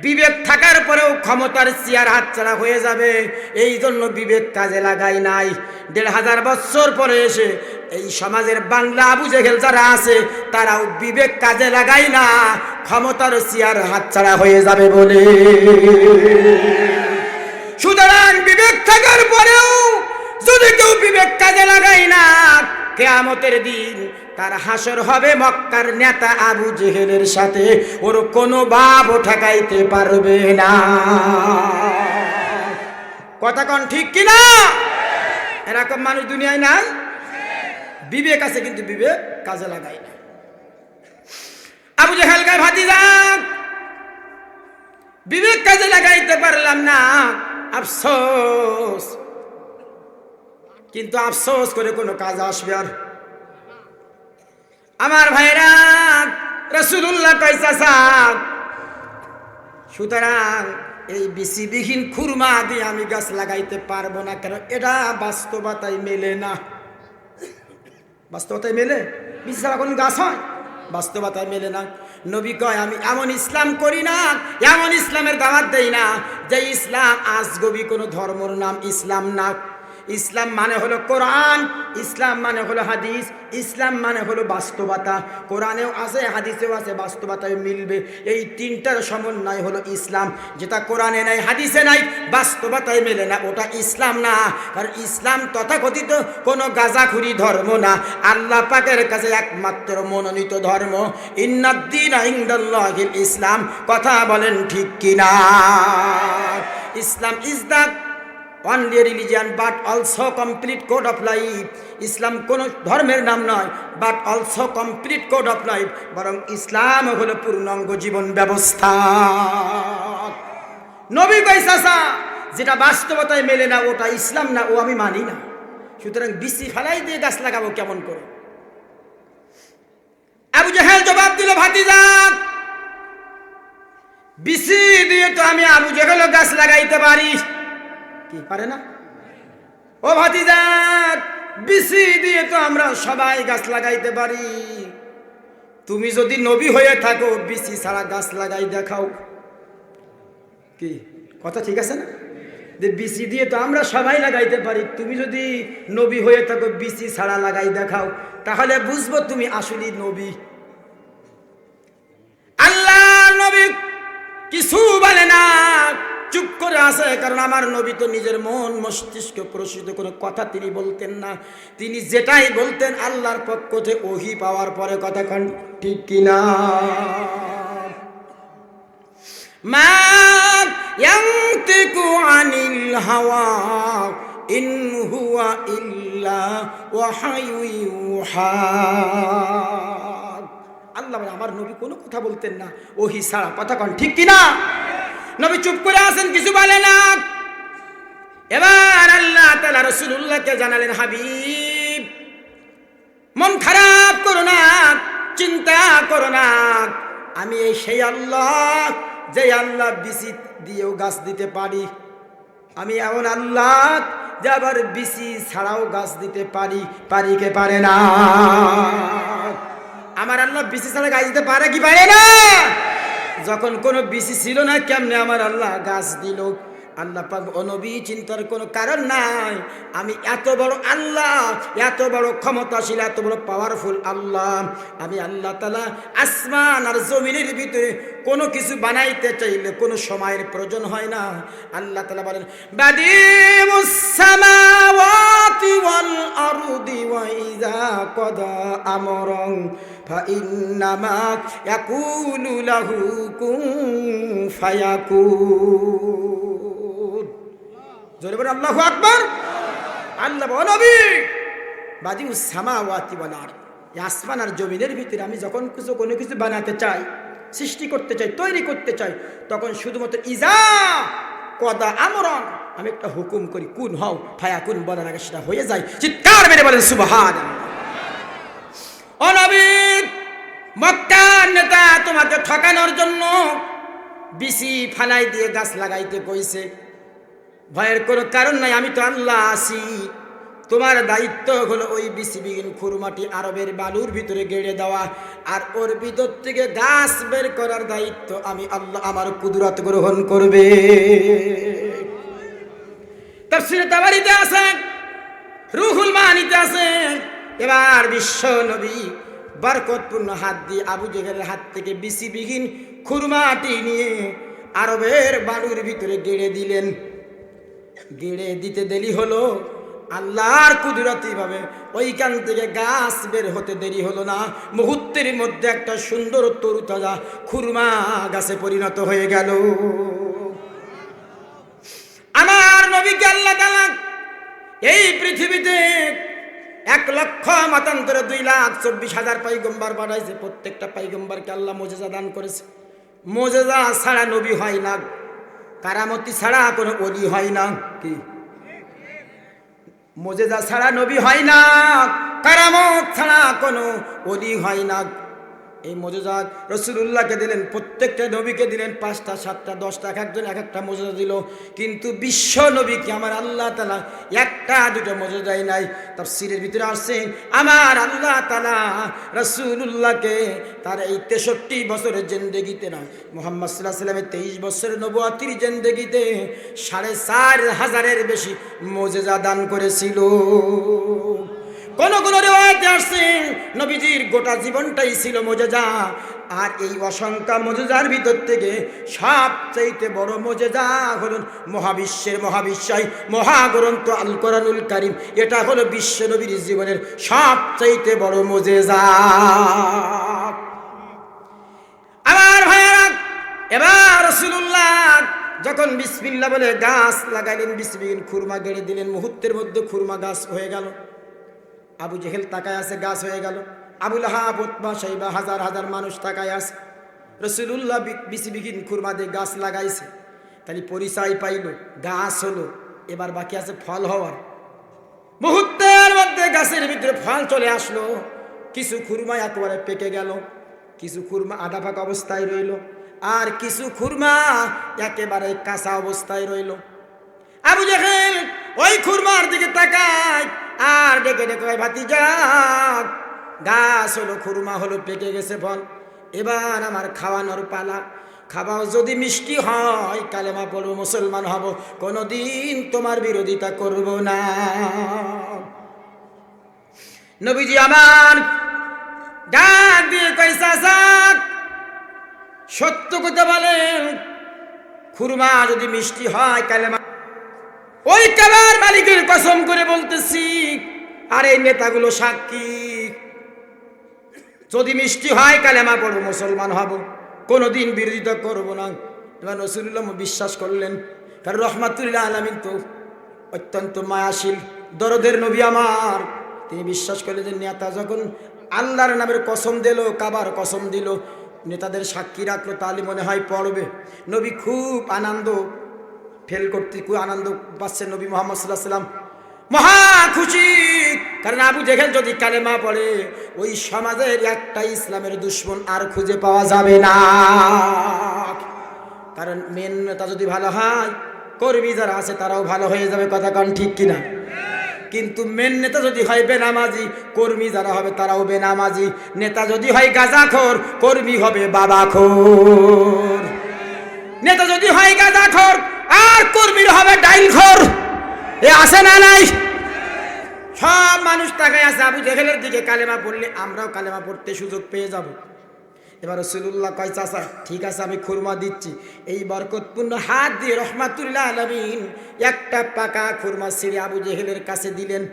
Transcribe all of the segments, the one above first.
বিবেক থাকার পরেও ক্ষমতার চেয়ার হাতছাড়া হয়ে যাবে, এই জন্য বিবেক কাজে লাগাই নাই। ১৫০০ বছর পরে এসে এই সমাজের বাংলা আবু জেহেল যারা আছে তারাও বিবেক কাজে লাগাই না, ক্ষমতার চেয়ার হাতছাড়া হয়ে যাবে বলে। সুতরাং বিবেক থাকার পরেও যদি কেউ বিবেক কাজে লাগাই না, কিয়ামতের দিন তার হাসর হবে মক্কার নেতা আবু জেহেলের সাথে, ওর কোনো বাপ ঠেকাইতে পারবে না। কথা কোন ঠিক কিনা? এরকম মানুষ দুনিয়ায় নাই। বিবেক আছে কিন্তু বিবেক কাজে লাগায় না। আবু জেহেল গায় ভাতিজা, বিবেক কাজে লাগাইতে পারলাম না, আফসোস। কিন্তু আফসোস করে কোনো কাজ আসবে আর? আমার ভাইরা, রাসূলুল্লাহ কইসা, সুতরাং এই বিসিবিহীন খুরমা দিয়ে আমি গাছ লাগাইতে পারবো না। কেন? এটা বাস্তবতায় মেলে না। বাস্তবতায় মেলে? বিসি ছাড়া কোন গাছ হয়? বাস্তবতায় মেলে না। নবী কয় আমি এমন ইসলাম করি না, এমন ইসলামের দাওয়াত দেই না যে ইসলাম আজগবি কোনো ধর্মর নাম ইসলাম না। ইসলাম মানে হলো কোরআন, ইসলাম মানে হলো হাদিস, ইসলাম মানে হলো বাস্তবতা। কোরআনেও আছে, হাদিসেও আছে, বাস্তবতায় মিলবে। এই তিনটার সমন্বয় হলো ইসলাম। যেটা কোরআনে নাই, হাদিসে নাই, বাস্তবতায় মেলে না, ওটা ইসলাম না। কারণ ইসলাম তথাকথিত কোনো গাঁজাখুরি ধর্ম না, আল্লাহ পাকের কাছে একমাত্র মনোনীত ধর্ম। ইন্নাদ-দীনা ইনদাল্লাহিল ইসলাম। কথা বলেন ঠিক কিনা? Islam is the only religion but also complete code of life. ইসলাম কোন ধর্মের নাম নয়, but also complete code of life. বরং ইসলাম হলো পূর্ণাঙ্গ জীবন ব্যবস্থা। নবী কইসা যেটা বাস্তবতায় মেলে না ওটা ইসলাম না, ও আমি মানি না। সুতরাং বিসি ফেলাই দিয়ে গাছ লাগাবো কেমন করে? আবু জেহেল জবাব দিল, ভাতিজা বিসি দিয়ে তো আমি আবু জেহেল গাছ লাগাইতে পারি। কি পারে না? ও ভাতিজা, বিসি দিয়ে তো আমরা সবাই গাছ লাগাইতে পারি। তুমি যদি নবী হয়ে থাকো, বিসি ছাড়া গাছ লাগাই দেখাও। কি কথা ঠিক আছে না? যে বিসি দিয়ে তো আমরা সবাই লাগাইতে পারি, তুমি যদি নবী হয়ে থাকো, বিসি ছাড়া লাগাই দেখাও, তাহলে বুঝবো তুমি আসলে নবী। আল্লাহ নবী কিছু বলে না, চুপ করে আছে। কারণ আমার নবী তো নিজের মন মস্তিষ্ক প্রসূত কোনো কথা তিনি বলতেন না। তিনি যেটাই বলতেন আল্লাহর পক্ষ থেকে ওহী পাওয়ার পরে। কথা কোন ঠিক কিনা? মা ইয়ানতিকু আনিল হাওয়া ইন হুয়া ইল্লা ওয়াহায়ু ইউহা। আল্লাহ বলে আমার নবী কোনো কথা বলতেন না ওহী ছাড়া। কথা কোন ঠিক কিনা? নবী চুপ করে আছেন, কিছু বলে না। এবার আল্লাহ তাআলা রাসূলুল্লাহকে জানালেন, হাবিব মন খারাপ করো না, চিন্তা করো না, আমি এই সেই আল্লাহ যে আল্লাহ বিসি দিয়েও গাছ দিতে পারি। আমি এমন আল্লাহ যে আবার বিসি ছাড়াও গাছ দিতে পারি। পারি কে পারে না? আমার আল্লাহ বিসি ছাড়া গাছ দিতে পারে কি পারে না? যখন কোনো বিসি ছিল না, কেমনে আমার আল্লাহ গাছ দিল? আল্লাহ পাক ও নবী চিন্তার কোনো কারণ নাই। আমি এত বড় আল্লাহ, এত বড় ক্ষমতাশীল, এত বড় পাওয়ারফুল আল্লাহ। আমি আল্লাহ তাআলা আসমান আর জমিনের ভিতরে কোনো কিছু বানাইতে চাইলে কোনো সময়ের প্রয়োজন হয় না। আল্লাহ তাআলা বলেন, বাদিউস সামাওয়াতি ওয়াল আরদি ওয়া ইযা কাদা আমরান ফাইন্নামা ইয়াকুলু লাহু কুন ফায়াকুন। জোরে বলেন আল্লাহু আকবার। আল্লাহ বলেন, নবী বাদিউস সামাওয়াতি ওয়াল আরদ, আসমান আর জমিনের ভিতরে আমি যখন কোনো কিছু বানাতে চাই, সৃষ্টি করতে চাই, তৈরি করতে চাই, তখন শুধুমাত্র ইজা কদা আমরান, আমি একটা হুকুম করি, কুন হও, ফায়াকুন বলার আগে সেটা হয়ে যায়। চিৎকার মেরে বলেন সুবহানাল্লাহ। ও নবী, মক্কার নেতা তোমাকে ঠকানোর জন্য বিসি ফালাই দিয়ে গাছ লাগাইতে কইছে। ভয়ের কোনো কারণ নাই, আমি তো আল্লাহ আছি। তোমার দায়িত্ব হলো ওই বিসিবিহীন খুরমাটি আরবের বালুর ভিতরে গেড়ে দেওয়া, আর ওর ভিতর থেকে গাছ বের করার দায়িত্ব আমি আল্লাহ আমার কুদরত গ্রহণ করবে। তাফসীরে তাবারীতে আছে, রুহুল মানিতে আছে, এবার বিশ্ব নবী বরকতপূর্ণ হাত দিয়ে আবু জেহেলের হাত থেকে বিসিবিহীন খুরমাটি নিয়ে আরবের বালুর ভিতরে গেড়ে দিলেন। গেড়ে দিতে দেরি হলো, আল্লাহর কুদরতি ভাবে ওইখান থেকে গাছ বের হতে দেরি হলো না, মুহূর্তের মধ্যে একটা সুন্দর তরুতাজা খুরমা গাছে পরিণত হয়ে গেল। আমার নবীকে আল্লাহ তাআলা এই পৃথিবীতে 1,00,000 মতান্তরে 2,24,000 পয়গম্বর পাঠাইছে। প্রত্যেকটা পয়গম্বরকে আল্লাহ মুজিজা দান করেছে। মুজিজা ছাড়া নবী হয় না, কারামতি ছাড়া কোনো ওলি হয় না। কি মুজিজা ছাড়া নবী হয় না, কারামত ছাড়া কোনো ওলি হয় না। এই মুজিজা রাসূলুল্লাহকে দিলেন, প্রত্যেকটা নবীকে দিলেন 5টা 7টা 10টা, এক একজন এক একটা মুজিজা দিল। কিন্তু বিশ্ব নবীকে আমার আল্লাহ তাআলা একটা দুটো মুজিজাই নাই। তাফসীরের ভিতরে আসছে আমার আল্লাহ তাআলা রাসূলুল্লাহকে তার এই 63 বছরের জিন্দেগিতে না, মুহাম্মদ সাল্লাল্লাহু আলাইহি ওয়াসাল্লামের 23 বছরের নবুয়তির জিন্দেগিতে 4,500-এর বেশি মুজিজা দান করেছিল। কোন কোন রিওয়ায়াতে আসছে নবীজির গোটা জীবনটাই ছিল মুজিজা। আর এই অসংখ্য মুজিজার ভিতর থেকে সবচেয়ে বড় মুজিজা হলো মহাবিশ্বের মহাবিশ্বয় মহাগ্রন্থ আল কোরআনুল কারীম। এটা হলো বিশ্ব নবীর জীবনের সবচেয়ে বড় মুজিজা। আমার ভাইয়েরা, এবার রাসূলুল্লাহ যখন বিসমিল্লাহ বলে গাছ লাগাইলেন, বিসমিল্লাহ খুরমা গেড়ে দিলেন, মুহূর্তের মধ্যে খুরমা গাছ হয়ে গেল। আবু জেহেল তাকায় আছে, গাছ হয়ে গেল। আবু লাহাব, উতবা, শাইবা, হাজার হাজার মানুষ তাকায় আছে। রাসূলুল্লাহ বিসিবিহীন খুরমা দিয়ে গাছ লাগাইছে, তাহলে পরিচয় পাইল, গাছ হলো। এবার বাকি আছে ফল হওয়ার। মুহূর্তের মধ্যে গাছের ভিতরে ফল চলে আসলো। কিছু খুরমা একেবারে পেকে গেল, কিছু খুরমা আধা পাকা অবস্থায় রইল, আর কিছু খুরমা একেবারে কাঁচা অবস্থায় রইল। আবু জেহেল ওই খুরমার দিকে তাকায় আর ডেকে ডেকে, ভাতিজা গাছ হলো, খুরমা হলো, পেকে গেছে ফল, এবার আমার খাওয়ানোর পালা। খাওয়াও যদি মিষ্টি হয় কালেমা পড়বো, মুসলমান হব, কোনোদিন তোমার বিরোধিতা করব না। নবীজি আমার ডাক দিয়ে কই, চাচা সত্য কথা বলেন, খুরমা যদি মিষ্টি হয় কালেমা, ওই কাবার মালিকের কসম করে বলতেছি, আর এই নেতাগুলো সাক্ষী, যদি মিষ্টি হয় কালেমা পড়বো, মুসলমান হব, কোনোদিন বিরোধিতা করব না। এবার রাসূলুল্লাহ বিশ্বাস করলেন, কারণ রহমাতুল আলামিন তো অত্যন্ত মায়াশীল দরদের নবী আমার। তিনি বিশ্বাস করলেন যে নেতা যখন আল্লাহর নামের কসম দিল, কাবার কসম দিল, নেতাদের সাক্ষী রাখলো, তাহলে মনে হয় পড়বে। নবী খুব আনন্দ ফেল করতে, খুব আনন্দ পাচ্ছেন নবী মুহাম্মদ সাল্লাল্লাহু আলাইহি ওয়াসাল্লাম, মহা খুশি। কারণ আবু জেহেল যদি কালেমা পড়ে, ওই সমাজের একটা ইসলামের দুশ্মন আর খুঁজে পাওয়া যাবে না। কারণ মেন নেতা যদি ভালো হয়, কর্মী যারা আছে তারাও ভালো হয়ে যাবে, কথা কান ঠিক কিনা? কিন্তু মেন নেতা যদি হয় বেনামাজি, কর্মী যারা হবে তারাও বেনামাজি। নেতা যদি হয় গাঁজাখোর, কর্মী হবে বাবাখোর। নেতা যদি হয় গাঁজাখোর, আর কর্মীর হবে ডাইলখোর। এ আছে না নাই? সব মানুষ তাকায় আছে আবু জেহেলের দিকে। কালেমা পড়লে আমরাও কালেমা পড়তে সুযোগ পেয়ে যাব। এবার রাসূলুল্লাহ কয়, চাচা ঠিক আছে, আমি খুরমা দিচ্ছি। এই বরকতপূর্ণ হাত দিয়ে রহমাতুল্লাহ আলামিন একটা পাকা খুরমা ছিঁড়ে আবু জেহেলের কাছে দিলেন।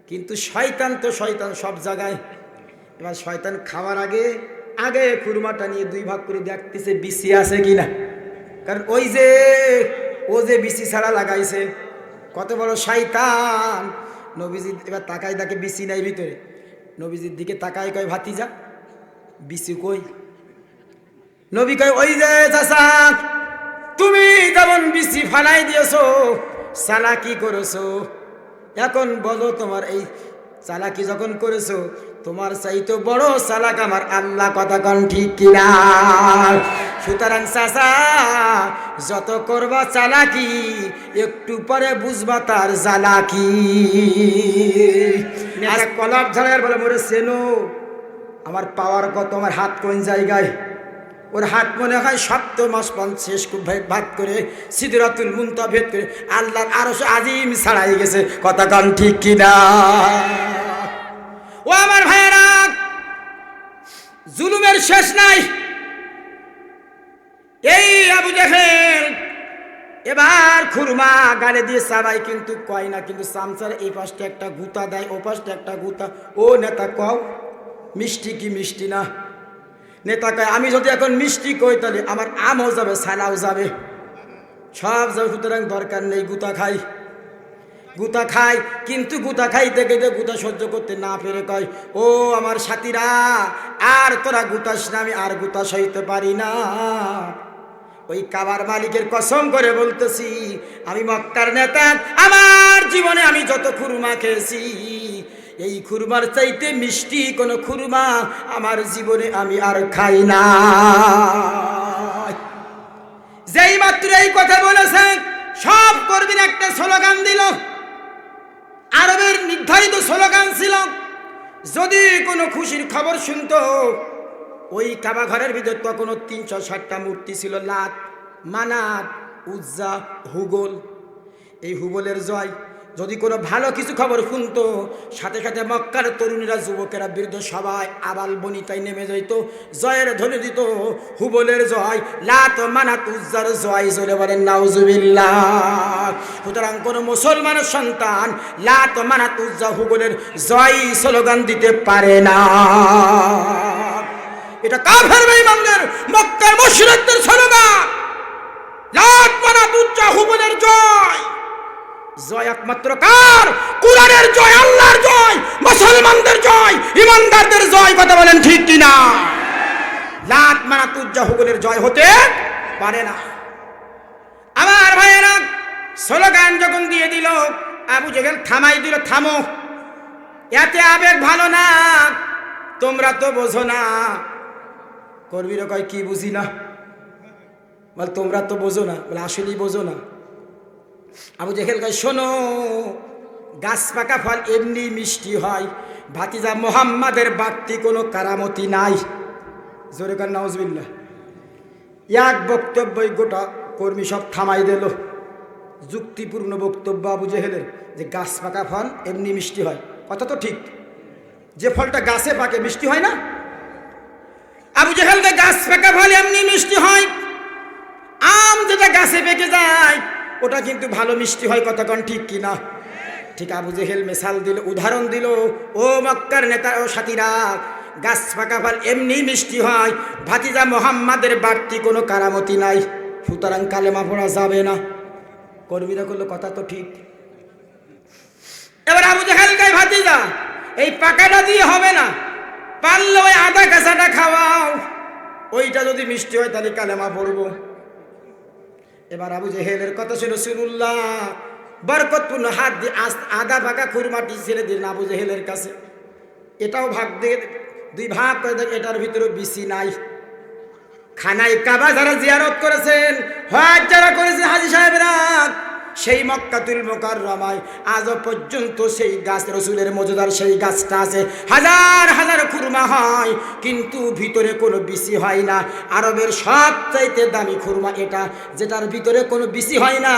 কিন্তু শয়তান তো শয়তান সব জায়গায়। এবার শয়তান খাওয়ার আগে আগে খুরমাটা নিয়ে 2 ভাগ করে দেখতেছে বিসি আছে কিনা। কারণ ওই যে ও যে বিসি ছাড়া লাগাইছে, কত বড় শয়তান। নবীজি এবার তাকায়, দেখে বিসি নাই ভিতরে। নবীজির দিকে তাকায়, কয় ভাতিজা বিসি কই? নবী কয়, ওই যে চাচা, তুমি যেমন বিসি ফালাই দিয়েছো, চালাকি করেছো, এখন বলো তোমার এই চালাকি যখন করেছো, তোমার চাইতে বড় চালাক আমার আল্লাহ, কথা কন ঠিক কিনা? সুতরাং চাচা যত করবা চালাকি একটু পরে বুঝবা তার জ্বালাকি। নেতা কলার ঝাড়ার বলে মোরে সেনো, আমার পাওয়ার কত, আমার হাত কোন জায়গায়, ওর হাত মনে হয় সপ্ত মাস শেষ ভাত করে সিদরাতুল মুনতাহা ভেদ করে আল্লাহর আরশ আজিম ছাড়াই গেছে। কথা কান ঠিক কিনা? ও আমার ভাইয়েরা, জুলুমের শেষ নাই। এই আবু জেহেল এবার খুরমা গালে দিয়ে চাবাই, কিন্তু কয় না, কিন্তু চামচার এই পাশটা একটা গুতা দেয়, ও পাশটা একটা গুতা। ও নেতা কও মিষ্টি কি মিষ্টি না? নেতা কয় আমি যদি এখন মিষ্টি কই তাহলে আমার আমও যাবে, ছানাও যাবে, সব যাবে, সুতরাং দরকার নেই, গুতা খাই। গুতা খাই, কিন্তু গুতা খাইতে গেতে গুতা সহ্য করতে না পেরে কয়, ও আমার সাথীরা, আর তোরা গুতাস না, আমি আর গুতা সইতে পারি না। ওই কাবার মালিকের কসম করে বলতেছি, আমি মক্কার নেতা, আমার জীবনে আমি যত খুরমা খেয়েছি, এই খুরমার চাইতে মিষ্টি কোন খুরমা আমার জীবনে আমি আর খাই না। যেই মাত্র এই কথা বলেছেন, সব কর্মীর একটা স্লোগান দিল। আরবের নির্ধারিত স্লোগান ছিল, যদি কোনো খুশির খবর শুনতো, ওই কাবা ঘরের ভিতর তখন 360টা মূর্তি ছিল, লাত, মানাত, উজ্জা, হুবল। এই হুবলের জয়, যদি কোনো ভালো কিছু খবর শুনতো, সাথে সাথে মক্কার তরুণীরা, যুবকেরা, বৃদ্ধ সবাই আবাল বনিতায় নেমে যাইত, জয়ের ধ্বনি দিত, হুবলের জয়, লাত, মানাত, উজ্জার জয়, জোরে বলেন নাউজুবিল্লাহ। সুতরাং কোনো মুসলমানের সন্তান লাত, মানাত, উজ্জা, হুবলের জয় স্লোগান দিতে পারে না। এটা কাফের বেঈমানদের, মক্কার মুশরিকদের স্লোগান, লাত, মানাত, উজ্জা, হুবলের জয়। জয় একমাত্র কার? কুরআনের জয়, আল্লাহর জয়, মুসলমানদের জয়, ইমানদারদের জয়। কথা বলেন ঠিক কিনা? লাত, মানাত, উজ্জা, হুবলের জয় হতে পারে না। আমার ভাইয়েরা, স্লোগান যখন দিয়ে দিল, আবু জেহেল থামাই দিল, থামো, এতে আবেগ ভালো না, তোমরা তো বোঝো না। কর্মীরা কয় কি বুঝি না? বল তোমরা তো বোঝো না। বলে আসলেই বোঝো না। আবু জেহেল কয় শোনো, গাছ পাকা ফল এমনি মিষ্টি হয়, ভাতিজা মোহাম্মদের বাড়তি কোনো কারামতি নাই। জোরে কান নাউজুবিল্লাহ। এক বক্তব্যই গোটা কর্মী সব থামাই দিল। যুক্তিপূর্ণ বক্তব্য আবু জেহেলের, যে গাছ পাকা ফল এমনি মিষ্টি হয়, কথা তো ঠিক। যে ফলটা গাছে পাকে মিষ্টি হয় না? আবু জেহেলকে গাছ পাকা ফল এমনি মিষ্টি হয়, আম যেটা গাছে পেকে যায় ওটা কিন্তু ভালো মিষ্টি হয়। কথা কন ঠিক কিনা? ঠিক আবু জেহেল মিসাল দিল, উদাহরণ দিল, ও মক্কার নেতা ও সাথীরা, গাছ পাকা ফল এমনি মিষ্টি হয়, ভাতিজা মোহাম্মদের বাড়তি কোনো কারামতি নাই, সুতরাং কালেমা পড়া যাবে না। কর্মীরা করলো কথা তো ঠিক। এবার আবু জেহেল কয় ভাতিজা, এই পাকাটা দিয়ে হবে না, পারলে ওই আধা কাঁচাটা খাওয়াও, ওইটা যদি মিষ্টি হয় তাহলে কালেমা পড়বো। এবার আবু জেহেলের কথা শুনে রাসূলুল্লাহ বরকতপূর্ণ হাত দিয়ে আধা পাকা খুরমাটি ছেড়ে দিলেন আবু জেহেলের কাছে। এটাও ভাগ দিয়ে দুই ভাগ করে দেখ, এটার ভিতরে বিসি নাই। খানায় কাবা যারা জিয়ারত করেছেন, হজ যারা করেছেন হাজী সাহেবরা, সেই মক্কাতুল মুকাররমায় আজও পর্যন্ত সেই গাছ, রসুলের মজুদার সেই গাছটা আছে, হাজার হাজার খুরমা হয়, কিন্তু ভিতরে কোনো বিসি হয় না। আরবের সবচাইতে দামি খুরমা এটা, যেটার ভিতরে কোনো বিসি হয় না।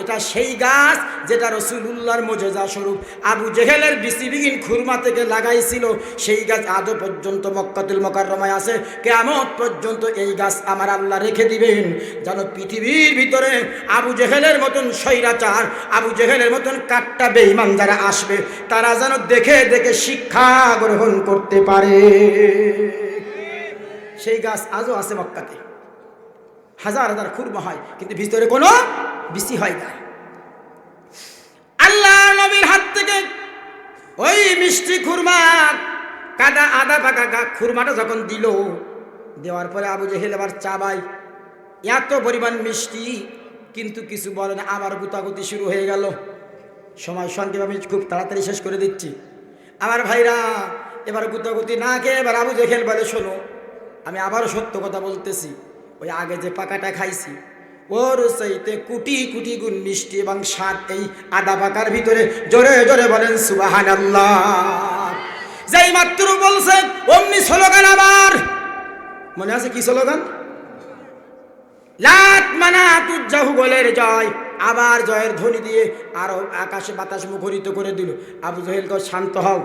এটা সেই গাছ যেটা রসুলুল্লাহর মজেজা স্বরূপ আবু জেহেলের বিসিবিহীন খুরমা থেকে লাগাইছিল। সেই গাছ আজও পর্যন্ত মক্কাতুল মুকাররমায় আছে। কিয়ামত পর্যন্ত এই গাছ আমার আল্লাহ রেখে দিবেন, যেন পৃথিবীর ভিতরে আবু জেহেলের মতন স্বৈরাচার, আবু জেহেলের মতন কাট্টা বেঈমান যারা আসবে, তারা যেন দেখে দেখে শিক্ষা গ্রহণ করতে পারে। সেই গাছ আজও আছে মক্কাতে, হাজার হাজার খুরমা হয়, কিন্তু ভিতরে কোনো বিসি হয় না। আল্লাহ নবীর হাত থেকে ওই মিষ্টি খুরমা, কাদা আদা পাকা খুরমাটা যখন দিল, দেওয়ার পরে আবু জেহেল আবার চাবাই, এত পরিমাণ মিষ্টি, কিন্তু কিছু বলে না। আবার গুতাগুতি শুরু হয়ে গেল। সময় সংক্ষেপ, আমি খুব তাড়াতাড়ি শেষ করে দিচ্ছি। আমার ভাইরা, এবার গুতাগুতি না খেয়ে এবার আবু জেহেল বলে শোনো, আমি আবারও সত্য কথা বলতেছি, ওই আগে যে পাকাটা খাইছি ওর চাইতে কোটি কোটি গুণ মিষ্টি এবং স্বাদ এই আদা পাকার ভিতরে। জোরে জোরে বলেন সুবহানাল্লাহ। যেই মাত্র বলছে অমনি স্লোগান আবার মনে আছে, কি স্লোগান? লাত মানাত উজ্জাহু বলের জয়। আবার জয়ের ধ্বনি দিয়ে আরো আকাশে বাতাস মুখরিত করে দিল। আবু জেহেল কয় শান্ত হও,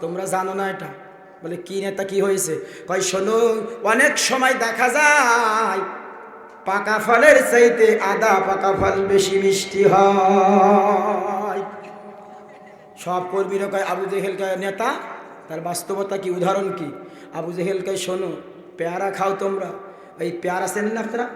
তোমরা জানো না এটা। বলে কি নেতা, কি হয়েছে? কয় শোনো, অনেক সময় দেখা যায় পাকা ফলের চাইতে আদা পাকা ফল বেশি মিষ্টি হয়। সব কর্মীরা কয় আবু জেহেল কয় নেতা, তার বাস্তবতা কি, উদাহরণ কি? আবু জেহেল কয় শোনো, পেয়ারা খাও তোমরা, এই পেয়ারা চেনেন না আপনারা?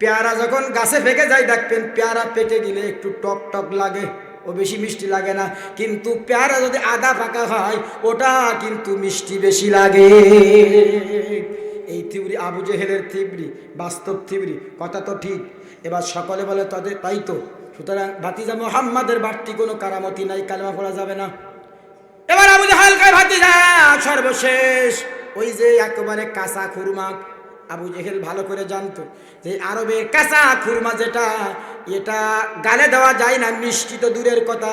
পেয়ারা যখন গাছে ফেকে যায় দেখবেন পেয়ারা পেটে গেলে একটু টক টক লাগে, ও বেশি মিষ্টি লাগে না। কিন্তু পেয়ারা যদি আদা পাকা হয় ওটা কিন্তু মিষ্টি বেশি লাগে। এই থিবরি আবু জেহেলের থিবরি, বাস্তব থিবরি, কথা তো ঠিক। এবার সকলে বলে তাদের তাই তো। সুতরাং ভাতিজা মুহাম্মাদের বাড়তি কোনো কারামতি নাই, কালেমা পড়া যাবে না। এবার আবু জেহেল কয় ভাতিজা সর্বশেষ ওই যে একেবারে কাঁচা খুরমা। আবু জেহেল ভালো করে জানতো যে আরবের কাঁচা খুরমা যেটা, এটা গালে দেওয়া যায় না, মিষ্টি তো দূরের কথা,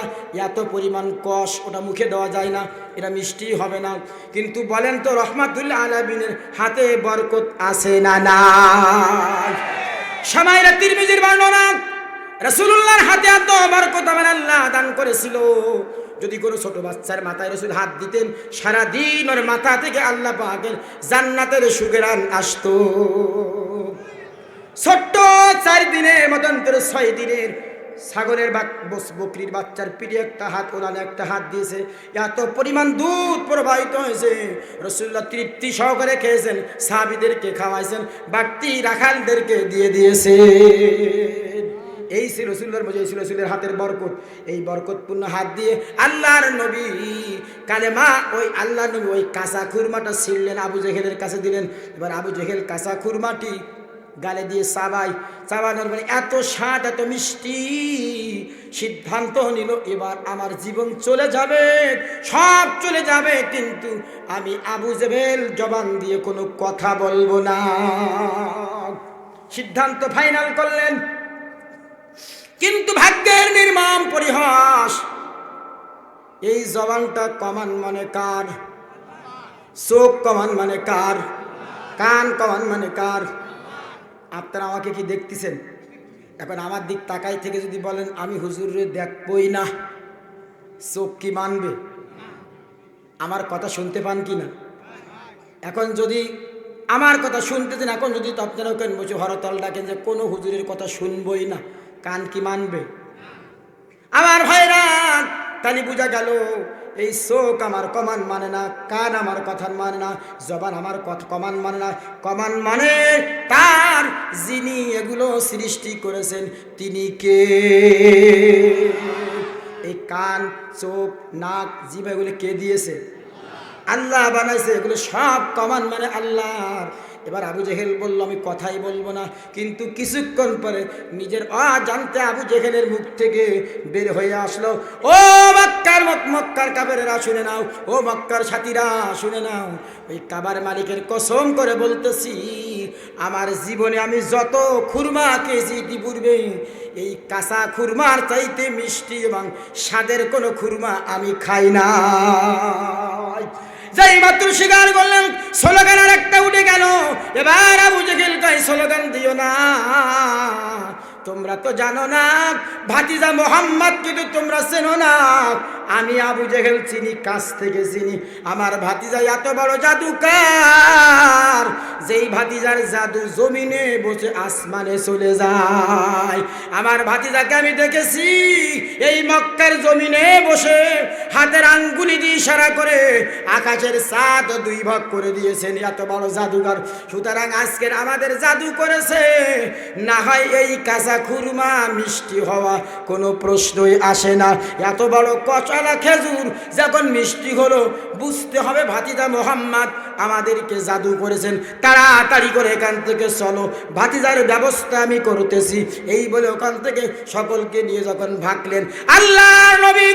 এত পরিমাণ কষ ওটা মুখে দেওয়া যায় না, এটা মিষ্টি হবে না। কিন্তু বলেন তো রহমাতুল্লাহ আলামিনের হাতে বরকত আছে না নাই? শামাইলে তিরমিজির বর্ণনা, রাসূলুল্লাহর হাতে এত বরকত আমার আল্লাহ দান করেছিল, যদি কোনো ছোট বাচ্চার মাথায় রাসূল হাত দিতেন সারাদিন ওর মাথা থেকে আল্লাহ পাকের জান্নাতের সুঘ্রাণ আসতো। ছোট্ট 4 দিনের মতান্তর 6 দিনের ছাগলের বকরির বাচ্চার পিঠে একটা হাত, ওলানে একটা হাত দিয়েছে, এত পরিমাণ দুধ প্রবাহিত হয়েছে। রাসূলুল্লাহ তৃপ্তি সহকারে খেয়েছেন, সাহাবীদেরকে খাওয়াইছেন, বাড়তি রাখালদেরকে দিয়ে দিয়েছে। এই ছিল রাসূলুল্লাহর মজা, এই ছিল রাসূলের হাতের বরকত। এই বরকতপূর্ণ হাত দিয়ে আল্লাহর নবী কালেমা, ওই আল্লাহর নবী ওই কাঁচা খুরমাটা ছিঁড়লেন, আবু জেহেলের কাছে দিলেন। এবার আবু জেহেল কাঁচা খুরমাটি গালে দিয়ে চাবানোর মানে এত স্বাদ, এত মিষ্টি, সিদ্ধান্ত নিল এবার আমার জীবন চলে যাবে, সব চলে যাবে, কিন্তু আমি আবু জেহেল জবান দিয়ে কোনো কথা বলবো না। সিদ্ধান্ত ফাইনাল করলেন। কিন্তু ভাগ্যের নির্মম পরিহাস, এই জবানটা কমান মানে কার? চোখ কমান মানে কার? কান কমান মানে কার? আপনারা আমাকে কি দেখতেছেন? এখন আমার দিক তাকাই থেকে যদি বলেন আমি হুজুরে দেখবই না, চোখ কি মানবে? আমার কথা শুনতে পান কি না? এখন যদি আমার কথা শুনতেছেন, এখন যদি তো আপনারা কেন বসে হরতাল ডাকেন যে কোনো হুজুরের কথা শুনবই না, কান কি মানবে? আমার ভাইরা, তালি বোঝা গেল এই চোখ আমার কমান মানে না, কান আমার কথা মানে না, জবান আমার কথা কমান মানে না। কমান মানে তার যিনি এগুলো সৃষ্টি করেছেন তিনি কে? এই কান, চোখ, নাক, জিহ্বা এগুলো কে দিয়েছে? আল্লাহ বানাইছে। এগুলো সব কমান মানে আল্লাহর। এবার আবু জেহেল বলল আমি কথাই বলবো না, কিন্তু কিছুক্ষণ পরে নিজের অজান্তে আবু জেহেলের মুখ থেকে বের হয়ে আসলো, ও মক্কার কাফেরেরা শুনে নাও, ও মক্কার সাথীরা শুনে নাও, ওই কাবার মালিকের কসম করে বলতেছি আমার জীবনে আমি যত খুরমা খেয়েছি ইতিপূর্বে, এই কাঁচা খুরমার চাইতে মিষ্টি এবং স্বাদের কোনো খুরমা আমি খাই না। যেই মাত্র স্বীকার করলেন, স্লোগান আর একটা উঠে গেল। এবার আবু জেহেল কয় স্লোগান দিও না, তোমরা তো জানো না ভাতিজা মোহাম্মদ, কিন্তু তোমরা চেনো না। আমি আবু জেহেল চিনি, কাছ থেকে চিনি। আমার ভাতিজা এত বড় জাদুকার, যেই ভাতিজার জাদু জমিনে বসে আসমানে চলে যায়। আমার ভাতিজাকে আমি দেখেছি এই মক্কার জমিনে বসে হাতের আঙ্গুলি দিয়ে ইশারা করে আকাশের চাঁদ 2 ভাগ করে দিয়েছেন, এত বড় জাদুকার। সুতরাং আজকের আমাদের জাদু করেছে, না হয় এই কাঁচা খুরমা মিষ্টি হওয়া কোনো প্রশ্নই আসে না। এত বড় কচলা খেজুর যখন মিষ্টি হলো, বুঝতে হবে ভাতিজা মোহাম্মদ আমাদেরকে জাদু করেছেন। তাড়াতাড়ি করে এখান থেকে চলো, ভাতিজার ব্যবস্থা আমি করতেছি। এই বলে ওখান থেকে সকলকে নিয়ে যখন ভাগলেন, আল্লাহর নবী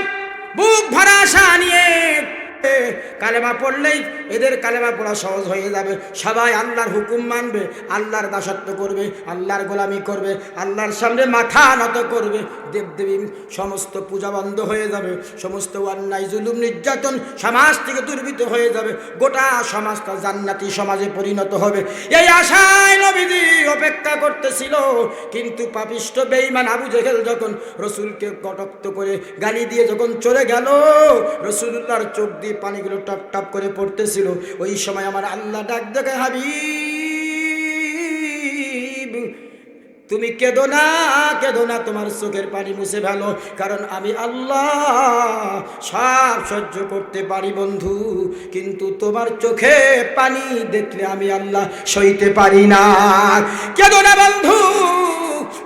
বুক ভরা আশা নিয়ে কালেমা পড়লেই এদের কালেমা পড়া সহজ হয়ে যাবে, সবাই আল্লাহর হুকুম মানবে, আল্লাহর দাসত্ব করবে, আল্লাহর গোলামি করবে, আল্লাহর সামনে মাথা নত করবে, দেবদেবী সমস্ত পূজা বন্ধ হয়ে যাবে, সমস্ত অন্যায় জুলুম নির্যাতন সমাজ থেকে দুর্বৃত্ত হয়ে যাবে, গোটা সমাজটা জান্নাতি সমাজে পরিণত হবে। এই আশায় নবীজি অপেক্ষা করতেছিল। কিন্তু পাপিষ্ঠ বেঈমান আবু জেহেল যখন রসুলকে কটাক্ষ করে গালি দিয়ে যখন চলে গেল, রসুলুল্লাহর চোখ দিয়ে পানিগুলো টপ টপ করে পড়তেছিল। ওই সময় আমার আল্লাহ ডাক দেখে, হাবিব তুমি কেঁদো না, কেঁদো না, তোমার চোখের পানি মুছে ফেলো, কারণ আমি আল্লাহ সব সহ্য করতে পারি বন্ধু, কিন্তু তোমার চোখে পানি দেখলে আমি আল্লাহ সইতে পারি না। কেঁদো না বন্ধু,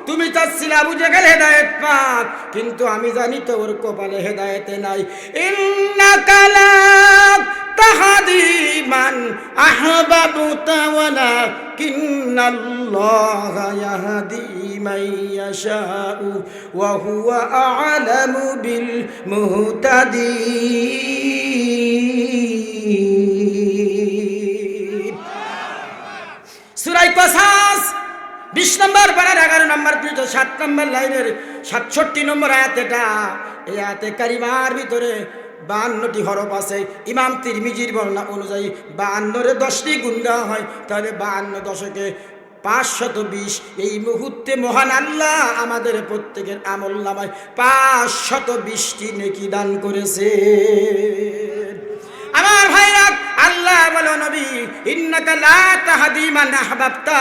তুমি চাচ্ছিলে আবু জেহেল হেদায়েত পাক, কিন্তু আমি জানি তো ওর কপালে হেদায়েতে নাই। ইন্নাকা লা তাহদি মান আহবাবতা ওয়ালাকিন্নাল্লাহা ইয়াহদি মান ইয়াশাউ ওয়া হুয়া আ'লামু বিল মুহতাদিন। সূরা কসাস 20 নম্বর পারার 11 নম্বর পৃষ্ঠা 7 নম্বর লাইনের 67 নম্বর আয়াত। এটা এই আয়াতে কারিমার ভিতরে 52টি হরফ আছে। ইমাম তিরমিজির বর্ণনা অনুযায়ী 52 এর 10টি গুণ দেওয়া হয়, তাহলে 52 দশকে 520। এই মুহূর্তে মহান আল্লাহ আমাদের প্রত্যেকের আমল নামায় 520টি নেকি দান করেছে। আমার ভাইরা, আল্লাহ বলো নবী, ইন্নাকা লা তাহদি মান আহবাবতা,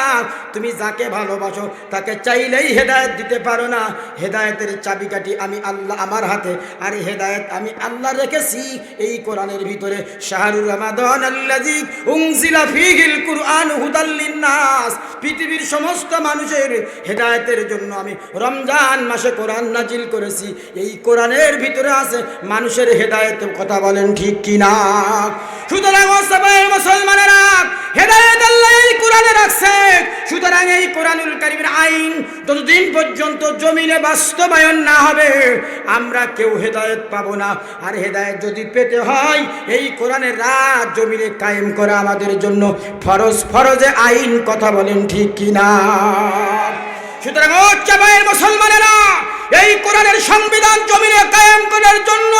তুমি যাকে ভালোবাসো তাকে চাইলেই হেদায়েত দিতে পারো না। হেদায়েতের চাবিকাঠি আমি আল্লাহ আমার হাতে, আর হেদায়েত আমি আল্লাহ রেখেছি এই কোরআনের ভিতরে। শাহরুর রমাদান আল্লাযী উনজিলা ফীহিল কুরআন হুদাল লিন্নাস, পৃথিবীর সমস্ত মানুষের হেদায়েতের জন্য আমি রমজান মাসে কোরআন নাজিল করেছি। এই কোরআনের ভিতরে আছে মানুষের হেদায়েতের কথা, বলেন ঠিক কিনা? সুতরাং মুসলমানেরা, হেদায়েত আল্লাহ এই কোরআনে রাখছে। সুতরাং এই কোরআনুল কারীমের আইন যতদিন পর্যন্ত জমিনে বাস্তবায়ন না হবে, আমরা কেউ হেদায়েত পাবো না। আর হেদায়েত যদি পেতে হয়, এই কোরআনের রাত জমিনে কায়েম করা আমাদের জন্য ফরজ। ফরজে আইন, কথা বলেন ঠিক কিনা? সুতরাং মুসলমানেরা, এই কোরআনের সংবিধান জমিনে কায়েম করার জন্য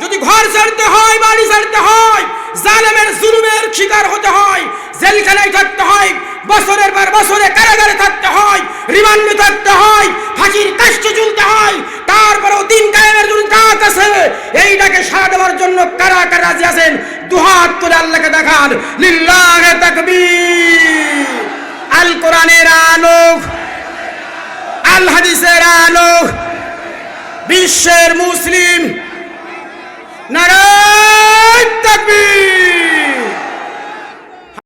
যদি ঘর ছাড়তে হয়, বাড়ি ছাড়তে হয়, জালেমের জুলুমের শিকার হতে হয়, জেলখানায় থাকতে হয়, বছরের পর বছরে কারাগারে থাকতে হয়, রিমান্ডে থাকতে হয়, ফাঁসির কাষ্ঠে ঝুলতে হয়, তারপরেও দিন কায়েমের জন্য কাজ আছে। এইটাকে সাড়া দেওয়ার জন্য কারা কারা রাজি আছেন? দুহাত তুলে আল্লাহকে দেখান। লিল্লাহে তাকবীর। আল কোরআনের আলো, আল হাদিসের আলো, বিশ্বের মুসলিম, নারায়ে তাকবীর।